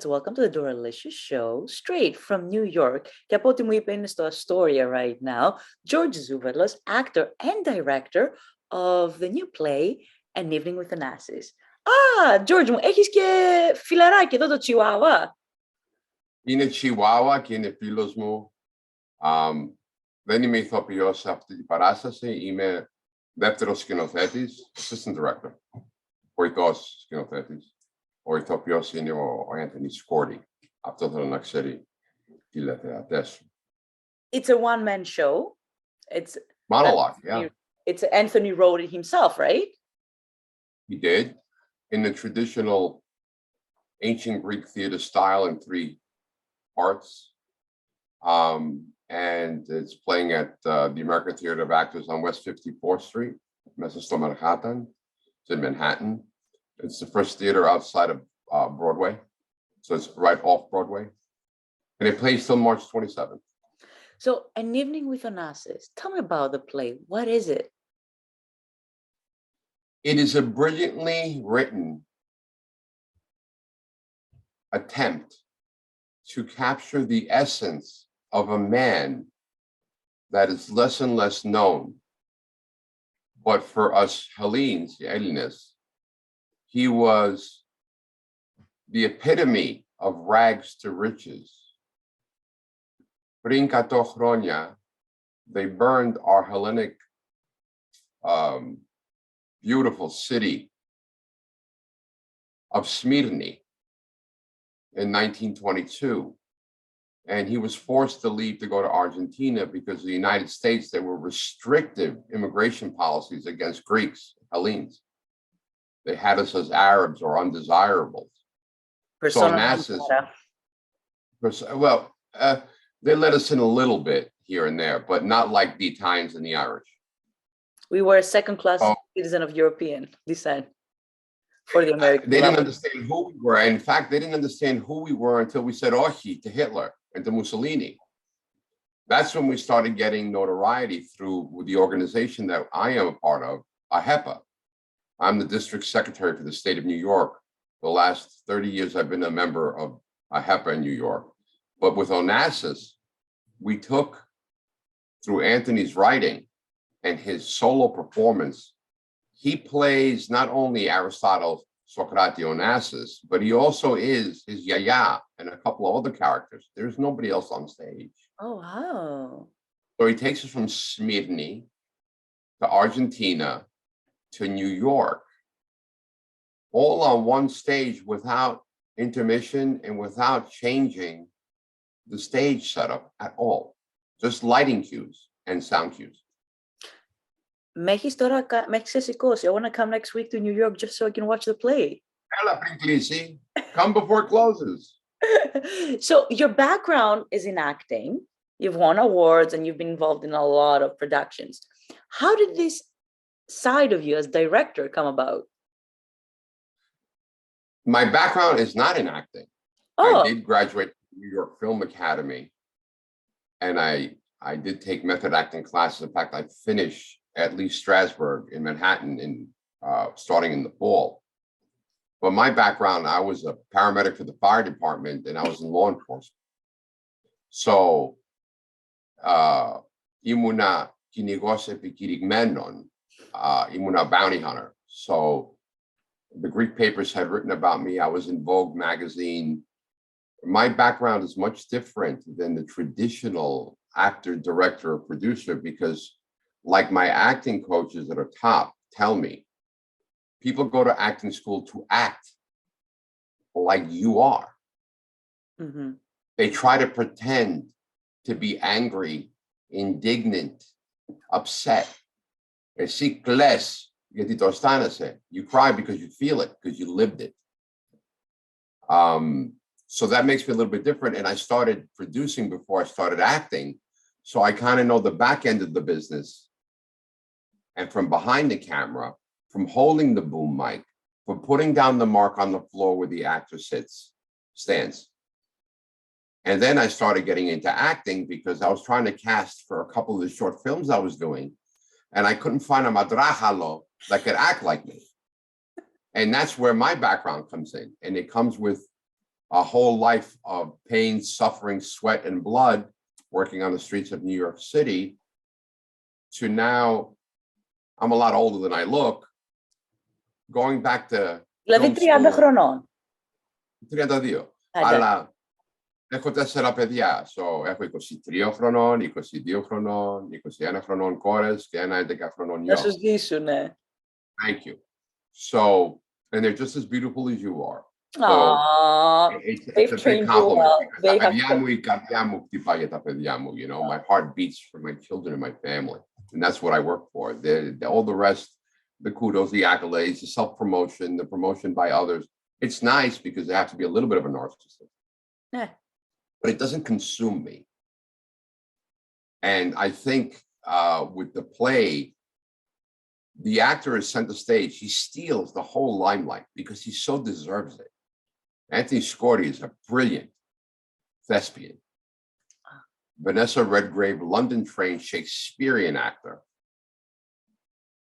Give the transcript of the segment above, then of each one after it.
welcome to the Doralicious Show, straight from New York. Kaya po timuyipin to Astoria right now. George Zouvelos, actor and director of the new play, An Evening with Onassis. George, έχεις και φιλαράκι εδώ το Chihuahua. Είναι Chihuahua και είναι φίλος μου. Δεν είμαι ηθοποιός σε αυτή την παράσταση. Είμαι δεύτερος σκηνοθέτης, assistant director. Βοηθός σκηνοθέτης. Ο ηθοποιός είναι ο Anthony Scordi. Αυτό θέλω να ξέρει τηλεθεατές σου. It's a one-man show. It's monologue, yeah. It's Anthony wrote it himself, right? He did. In the traditional ancient Greek theater style in 3 parts. And it's playing at the American Theater of Actors on West 54th Street, Manhattan. It's in Manhattan. It's the first theater outside of Broadway. So it's right off Broadway. And it plays till March 27th. So An Evening with Onassis. Tell me about the play. What is it? It is a brilliantly written attempt to capture the essence of a man that is less and less known. But for us Hellenes, he was the epitome of rags to riches. Πριν 100 χρόνια, they burned our Hellenic beautiful city of Smyrna in 1922. And he was forced to leave to go to Argentina because the United States, there were restrictive immigration policies against Greeks, Hellenes. They had us as Arabs or undesirables. So Onassis, they let us in a little bit here and there, but not like the Italians and the Irish. We were a second-class citizen of European descent for the American. They didn't understand who we were. In fact, they didn't understand who we were until we said "Ochi" to Hitler and to Mussolini. That's when we started getting notoriety through the organization that I am a part of, AHEPA. I'm the district secretary for the state of New York. The last 30 years, I've been a member of AHEPA in New York. But with Onassis, we took, through Anthony's writing and his solo performance, he plays not only Aristotle, Socrates, Onassis, but he also is his Yaya and a couple of other characters. There's nobody else on stage. Oh, wow. So he takes us from Smyrna to Argentina to New York, all on one stage without intermission and without changing the stage setup at all. Just lighting cues and sound cues. Με έχεις σηκώσει. I want to come next week to New York just so I can watch the play. Come before it closes. So your background is in acting. You've won awards and you've been involved in a lot of productions. How did this side of you as director come about? My background is not in acting. I did graduate from New York Film Academy, and I did take method acting classes. In fact, I finished at Lee Strasberg in Manhattan starting in the fall. But my background, I was a paramedic for the fire department and I was in law enforcement. So, imuna kinigos epikirigmenon, imuna bounty hunter. So the Greek papers had written about me. I was in Vogue magazine. My background is much different than the traditional actor, director, or producer, because like my acting coaches that are top tell me, people go to acting school to act like you are. Mm-hmm. They try to pretend to be angry, indignant, upset. You cry because you feel it, because you lived it. So that makes me a little bit different. And I started producing before I started acting. So I kind of know the back end of the business. And from behind the camera, from holding the boom mic, from putting down the mark on the floor where the actor stands. And then I started getting into acting because I was trying to cast for a couple of the short films I was doing. And I couldn't find a madrajalo that could act like me. And that's where my background comes in. And it comes with a whole life of pain, suffering, sweat, and blood working on the streets of New York City to now, I'm a lot older than I look, going back to Δηλαδή film 30 school. χρονών. 32. Αλλά έχω 4 παιδιά. So, έχω 23 χρονών, 22 χρονών, 21 χρονών κόρες και ένα 11 χρονών γιο. Να σου ζήσουνε. Thank you. So, and they're just as beautiful as you are. So, it's a big compliment. They Τα have παιδιά μου, η καρδιά μου χτυπά για τα παιδιά μου, you know, my heart beats for my children and my family. And that's what I work for. All the rest, the kudos, the accolades, the self-promotion, the promotion by others. It's nice because they have to be a little bit of a narcissist. Yeah. But it doesn't consume me. And I think with the play, the actor is center stage. He steals the whole limelight because he so deserves it. Anthony Scordi is a brilliant thespian. Vanessa Redgrave, London-trained Shakespearean actor,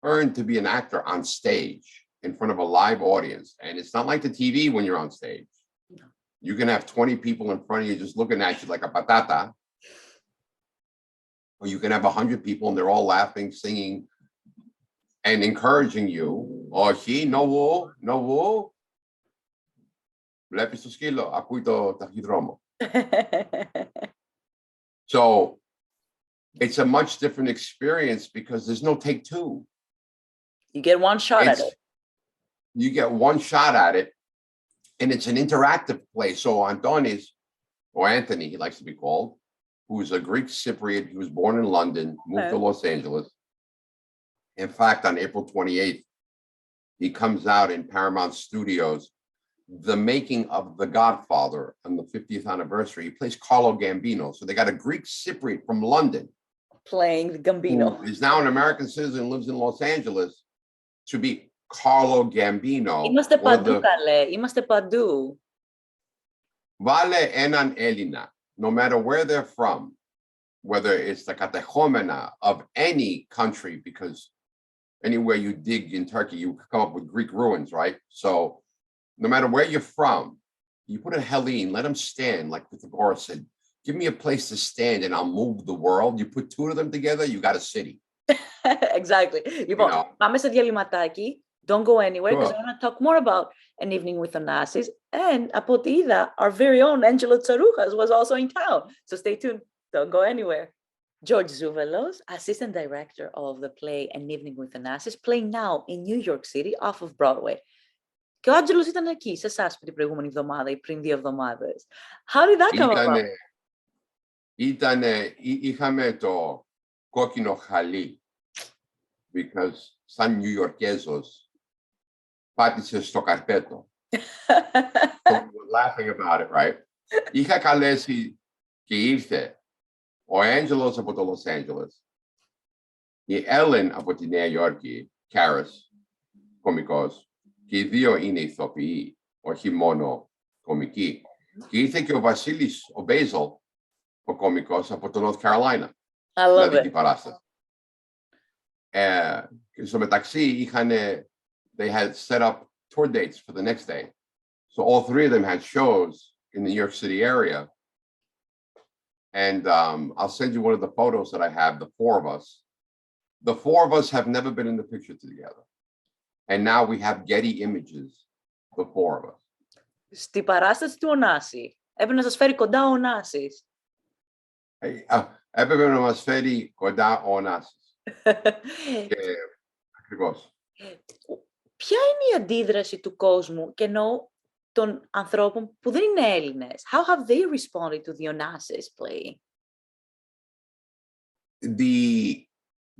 earned to be an actor on stage in front of a live audience. And it's not like the TV when you're on stage. No. You can have 20 people in front of you just looking at you like a patata. Or you can have 100 people and they're all laughing, singing, and encouraging you. Oh, he, no wo, no wo. Βλέπεις το σκύλο, ακούει το ταχυδρόμο. So it's a much different experience because there's no take two. You get one shot at it. You get one shot at it, and it's an interactive play. So Antonis, or Anthony, he likes to be called, who's a Greek Cypriot. He was born in London, moved to Los Angeles. In fact, on April 28th, he comes out in Paramount Studios, the making of The Godfather on the 50th anniversary. He plays Carlo Gambino. So they got a Greek Cypriot from London playing Gambino, who is now an American citizen, lives in Los Angeles, to be Carlo Gambino. Είμαστε παντού, καλέ. Είμαστε παντού. Βάλε έναν Έλληνα, no matter where they're from, whether it's the κατεχόμενα of any country, because anywhere you dig in Turkey, you come up with Greek ruins, right? So no matter where you're from, you put a Hellene, let them stand, like Pythagoras said, give me a place to stand and I'll move the world. You put two of them together, you got a city. Exactly. Λοιπόν, πάμε σε διαλυματάκι. Don't go anywhere because I want to talk more about An Evening with Onassis. And από ό,τι είδα, our very own Angela Tsarouchas was also in town. So stay tuned. Don't go anywhere. George Zouvelos, assistant director of the play An Evening with Onassis, playing now in New York City off of Broadway. Και ο Άντζελος ήταν εκεί, σε εσάς την προηγούμενη εβδομάδα ή πριν 2 εβδομάδες. How did that come about? Είχαμε το κόκκινο χαλί, because σαν Νιουιορκέζος πάτησε στο καρπέτο. So we're laughing about it, right? Είχα καλέσει και ήρθε ο Άντζελος από το Λος Άντζελες, η Έλλην από τη Νέα Υόρκη, Κάρας, κωμικός, και οι δύο είναι ηθοποιοί, όχι μόνο κωμικοί. Και ήρθε και ο Βασίλης, ο Μπέιζελ, ο κωμικός από το North Carolina. Δηλαδή την παράσταση. Και στο μεταξύ they had set up tour dates for the next day. So all three of them had shows in the New York City area. And I'll send you one of the photos that I have, the four of us. The four of us have never been in the picture together. And now we have Getty images, the four of us. Στη παράσταση του Onassis. Έπρεπε να σας φέρει κοντά ο Onassis. Έπρεπε να μας φέρει κοντά ο Onassis. Ακριβώς. Ποια είναι η αντίδραση του κόσμου και εννοώ των ανθρώπων που δεν είναι Έλληνες? How have they responded to the Onassis play? The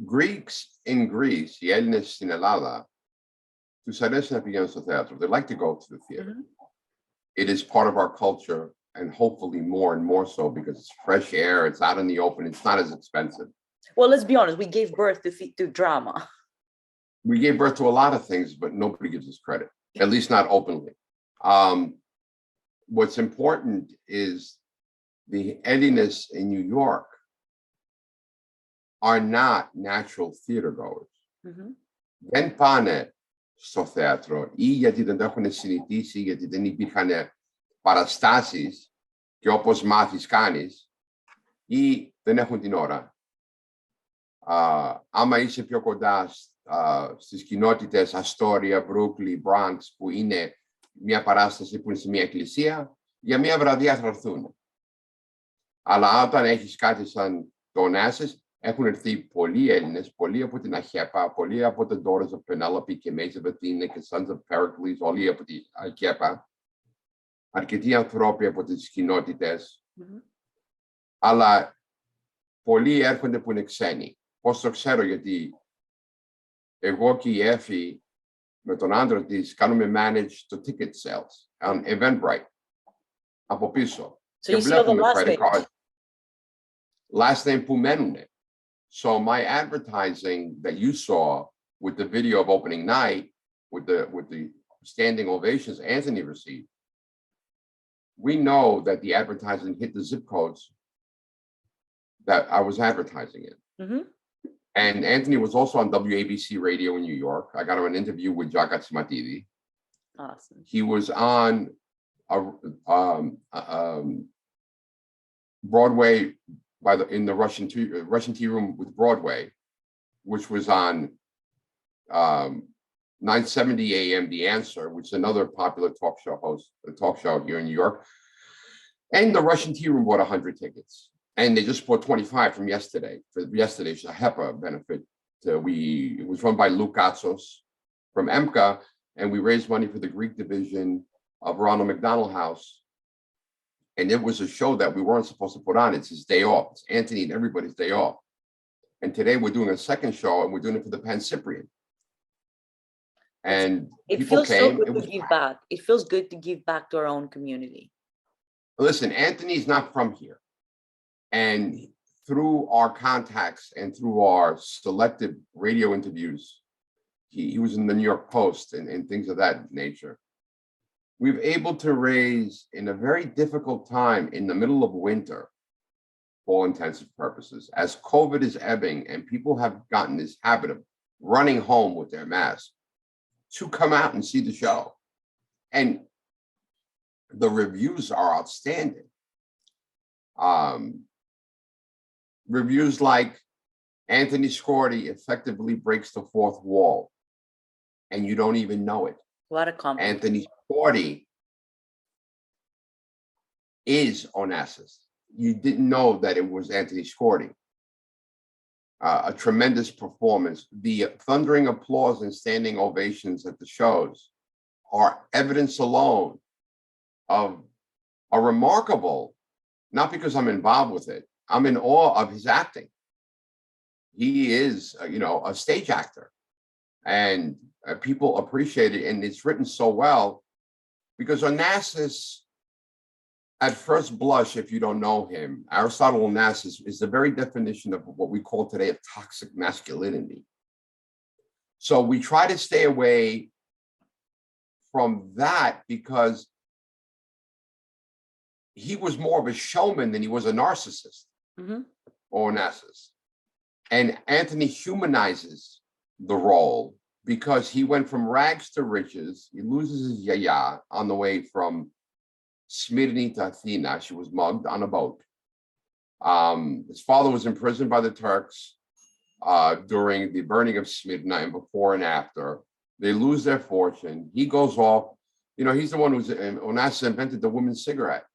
Greeks in Greece, οι Έλληνες στην Ελλάδα, τους αρέσει να πηγαίνουν στο θέατρο. They like to go to the theater. Mm-hmm. It is part of our culture, and hopefully more and more so because it's fresh air, it's out in the open, it's not as expensive. Well, let's be honest, we gave birth to drama. We gave birth to a lot of things, but nobody gives us credit, at least not openly. What's important is the Ediness in New York are not natural theater goers. Δεν πάνε στο θέατρο ή γιατί δεν το έχουν συνηθίσει, γιατί δεν υπήρχαν παραστάσεις και όπως μάθεις κάνεις ή δεν έχουν την ώρα. Άμα είσαι πιο κοντά στις κοινότητες Αστόρια, Μπρούκλι, Bronx, που είναι μια παράσταση που είναι σε μια εκκλησία, για μια βραδιά θα έρθουν. Αλλά όταν έχεις κάτι σαν το Onassis, έχουν έρθει πολλοί Έλληνες, πολλοί από την Αχέπα, πολλοί από την Daughters of Penelope και Maids of Athena και Sons of Pericles, όλοι από την Αχέπα, αρκετοί άνθρωποι από τις κοινότητες, αλλά πολλοί έρχονται που είναι ξένοι. Πώς το ξέρω, γιατί εγώ και η Έφη με τον άντρα της κάνουμε manage το ticket sales on Eventbrite από πίσω. So you see all the last names. Last name που μένουνε. So my advertising that you saw with the video of opening night, with the standing ovations Anthony received, we know that the advertising hit the zip codes that I was advertising in. And Anthony was also on WABC radio in New York. I got him an interview with Jagat Simatidi. Awesome. He was on Broadway in the Russian Tea Room with Broadway, which was on 970 AM The Answer, which is another popular talk show here in New York. And the Russian Tea Room bought 100 tickets. And they just bought 25 from yesterday, for yesterday's HEPA benefit. It was run by Luke Gatsos from EMCA, and we raised money for the Greek division of Ronald McDonald House. And it was a show that we weren't supposed to put on. It's his day off. It's Anthony and everybody's day off. And today we're doing a second show, and we're doing it for the Pan Cyprian. And it people feels came. So good to give back. It feels good to give back to our own community. Listen, Anthony's not from here. And through our contacts and through our selective radio interviews, he was in the New York Post and things of that nature. We've able to raise in a very difficult time in the middle of winter, for all intensive purposes, as COVID is ebbing and people have gotten this habit of running home with their mask, to come out and see the show. And the reviews are outstanding. Reviews like Anthony Scorti effectively breaks the fourth wall, and you don't even know it. What a compliment. Anthony Scorti is Onassis. You didn't know that it was Anthony Scorti. A tremendous performance. The thundering applause and standing ovations at the shows are evidence alone of a remarkable, not because I'm involved with it, I'm in awe of his acting. He is, a stage actor, and people appreciate it, and it's written so well, because Onassis, at first blush, if you don't know him, Aristotle Onassis is the very definition of what we call today a toxic masculinity. So we try to stay away from that because he was more of a showman than he was a narcissist. Onassis. And Anthony humanizes the role because he went from rags to riches. He loses his yaya on the way from Smyrna to Athena. She was mugged on a boat. His father was imprisoned by the Turks during the burning of Smyrna and before and after. They lose their fortune. He goes off. He's the one Onassis invented the women's cigarette.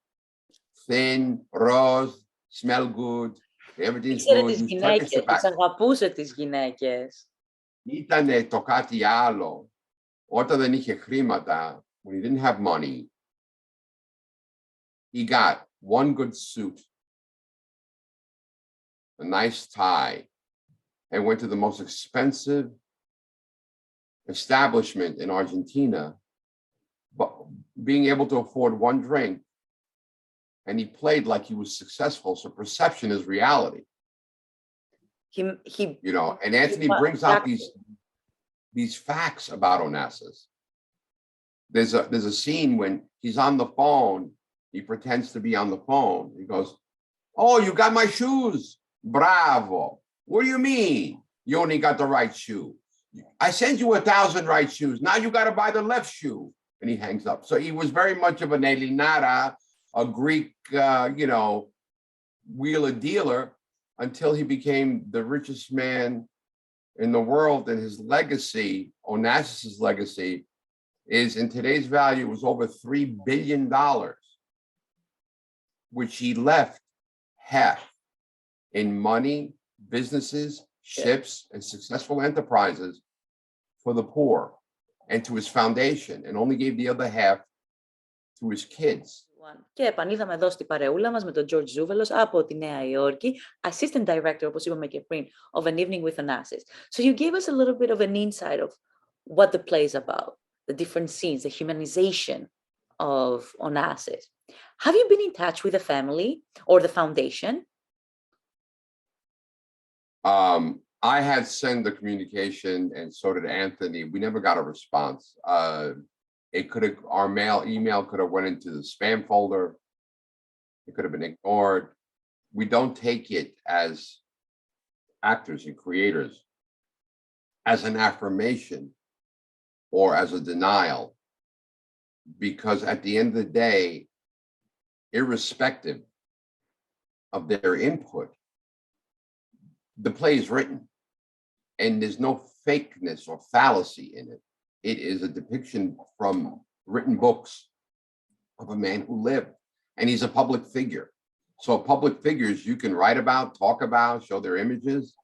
Thin, rose, smell good, everything's good. Τις γυναίκες, τις αγαπούσε τις γυναίκες. Ήτανε το κάτι άλλο. Όταν δεν είχε χρήματα, when he didn't have money, he got one good suit, a nice tie, and went to the most expensive establishment in Argentina, but being able to afford one drink. And he played like he was successful. So perception is reality. And Anthony brings out these facts about Onassis. There's a scene when he's on the phone. He pretends to be on the phone. He goes, "Oh, you got my shoes. Bravo. What do you mean? You only got the right shoe. I sent you 1,000 right shoes. Now you got to buy the left shoe." and he hangs up. So he was very much of an Elinara, a Greek, wheeler dealer, until he became the richest man in the world. And his legacy, Onassis's legacy, is in today's value was over $3 billion, which he left half in money, businesses, ships, and successful enterprises for the poor and to his foundation, and only gave the other half to his kids. Και επανήλθαμε εδώ στην παρεούλα μας με τον George Zouvelos από τη Νέα Υόρκη, assistant director, όπως είπαμε και πριν, of An Evening with Onassis. So you gave us a little bit of an insight of what the play is about, the different scenes, the humanization of Onassis. Have you been in touch with the family or the foundation? I had sent the communication, and so did Anthony. We never got a response. It could have, our email could have went into the spam folder. It could have been ignored. We don't take it as actors and creators as an affirmation or as a denial, because at the end of the day, irrespective of their input, the play is written and there's no fakeness or fallacy in it. It is a depiction from written books of a man who lived, and he's a public figure. So public figures you can write about, talk about, show their images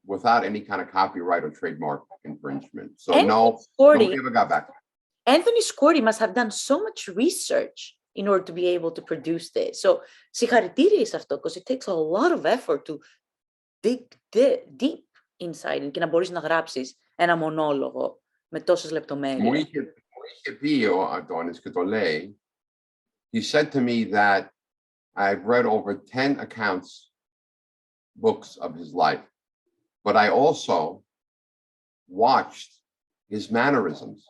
without any kind of copyright or trademark infringement. So nobody ever got back. Anthony Scorti must have done so much research in order to be able to produce this. So συγχαρητήρια σε αυτό, because it takes a lot of effort to dig deep inside και να μπορείς να γράψεις ένα μονόλογο με τόσες λεπτομέρειες. Μου είχε πει ο Αντώνης και το λέει, he said to me that I've read over 10 books of his life, but I also watched his mannerisms.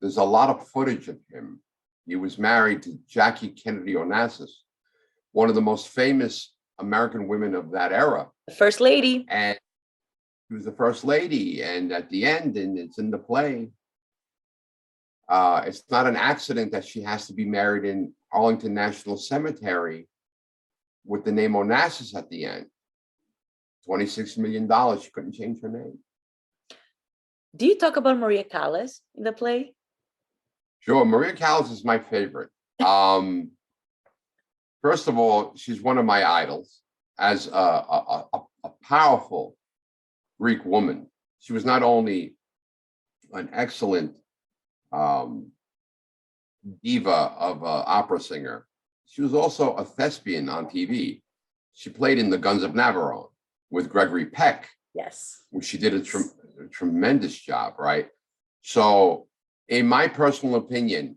There's a lot of footage of him. He was married to Jackie Kennedy Onassis, one of the most famous American women of that era. The First Lady. And she was the First Lady. And at the end, and it's in the play, it's not an accident that she has to be married in Arlington National Cemetery with the name Onassis at the end. $26 million. She couldn't change her name. Do you talk about Maria Callas in the play? Sure. Maria Callas is my favorite. First of all, she's one of my idols as a powerful Greek woman. She was not only an excellent diva of an opera singer, she was also a thespian on TV. She played in The Guns of Navarone with Gregory Peck. Yes. Which she did a tremendous job, right? So, in my personal opinion,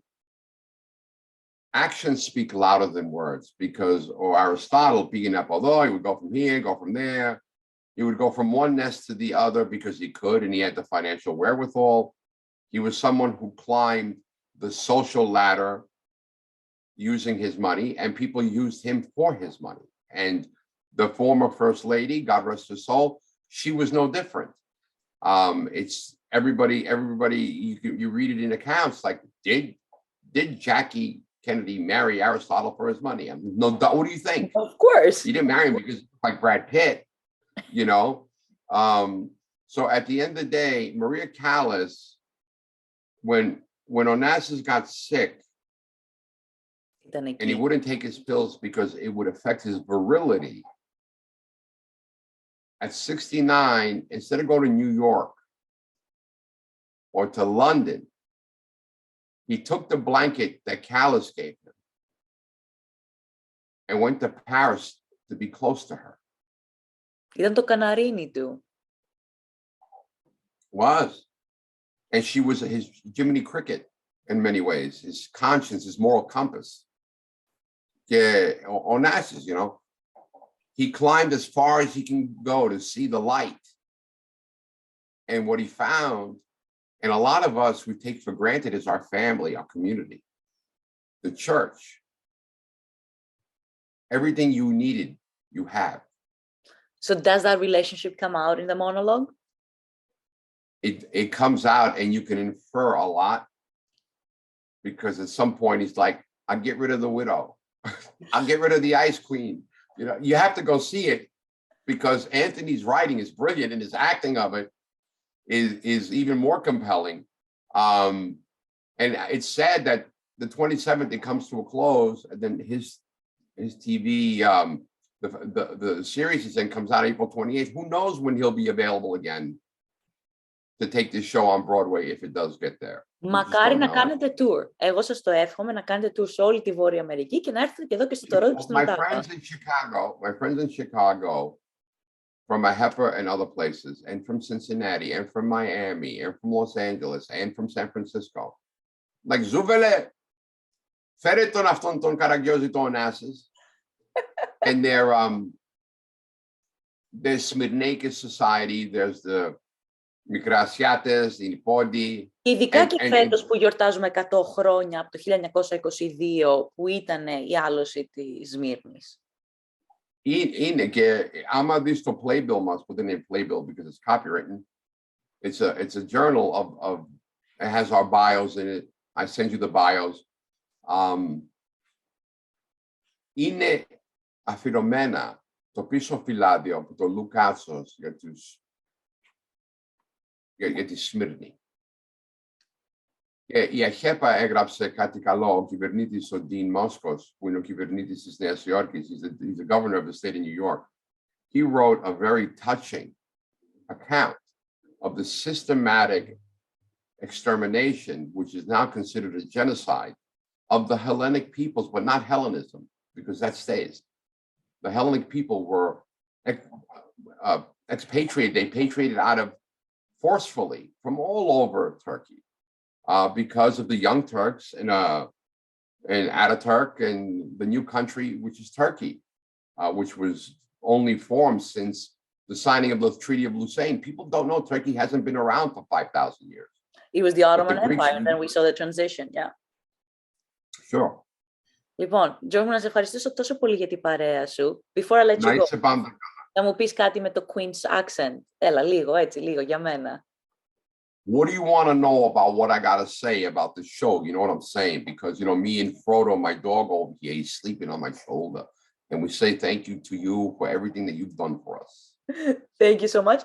actions speak louder than words, because, or Aristotle, being up, although he would go from here, go from there, he would go from one nest to the other because he could, and he had the financial wherewithal. He was someone who climbed the social ladder using his money, and people used him for his money. And the former First Lady, God rest her soul, she was no different. It's everybody, you read it in accounts, like, did Jackie Kennedy marry Aristotle for his money? No, what do you think? Of course. He didn't marry him because he's like Brad Pitt, you know? So at the end of the day, Maria Callas, when Onassis got sick, and he wouldn't take his pills because it would affect his virility, at 69, instead of going to New York or to London, he took the blanket that Callas gave him and went to Paris to be close to her. Ήταν το καναρίνι του. Was. And she was his Jiminy Cricket in many ways, his conscience, his moral compass. Yeah, Onassis, you know, he climbed as far as he can go to see the light. And what he found, and a lot of us we take for granted, is our family, our community, the church. Everything you needed, you have. So does that relationship come out in the monologue? It comes out, and you can infer a lot. because at some point he's like, I'll get rid of the widow. I'll get rid of the ice queen. You know, you have to go see it because Anthony's writing is brilliant and his acting of it is even more compelling. And it's sad that the 27th it comes to a close, and then his TV the series is in comes out April 28th. Who knows when he'll be available again to take this show on Broadway if it does get there. Μακάρι να κάνετε tour. Εγώ σας το εύχομαι να κάνετε tour σε όλη τη Βόρεια Αμερική και να έρθετε και εδώ και στο Τορόντο και στην Οτάβα. My friends in Chicago, from Maheppa and other places, and from Cincinnati, and from Miami, and from Los Angeles, and from San Francisco. Like, Zouvele, φέρε τον αυτόν τον καραγκιόζη το Onassis. And there's Smyrnaic society, there's the Μικρασιάτες, the Nipodi. Ειδικά και φέτος που γιορτάζουμε 100 χρόνια από το 1922 που ήταν η άλωση της Σμύρνης. Είναι και άμα δεις το playbill μας, που δεν είναι playbill because it's copywritten, it's a journal of it has our bios in it. I send you the bios. Είναι αφιερωμένα το πίσω φυλάδιο από το Λουκάτσος για τη Σμύρνη. Και η ΑΧΕΠΑ έγραψε κάτι καλό, ο κυβερνήτης ο Dean Moskos, που είναι ο κυβερνήτης της Νέας Υόρκης, he's the governor of the state of New York. He wrote a very touching account of the systematic extermination, which is now considered a genocide, of the Hellenic peoples, but not Hellenism, because that stays. The Hellenic people were expatriated. They patriated out of forcefully from all over Turkey because of the Young Turks and Ataturk and the new country, which is Turkey, which was only formed since the signing of the Treaty of Lausanne. People don't know Turkey hasn't been around for 5,000 years. It was the Ottoman Empire, and then we saw the transition, yeah. Sure. Λοιπόν, George, να σε ευχαριστήσω τόσο πολύ για την παρέα σου. Before I let you go, να μου πεις κάτι με το Queen's accent. Έλα, λίγο, έτσι, λίγο, για μένα. What do you want to know about what I got to say about the show? You know what I'm saying? Because, you know, me and Frodo, my dog over here, he's sleeping on my shoulder. And we say thank you to you for everything that you've done for us. Thank you so much.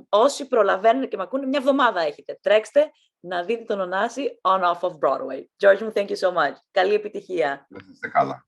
Όσοι προλαβαίνουν και με ακούνε, μια εβδομάδα έχετε. Τρέξτε να δείτε τον Onassis on off of Broadway. George, thank you so much. Καλή επιτυχία. Να είστε καλά.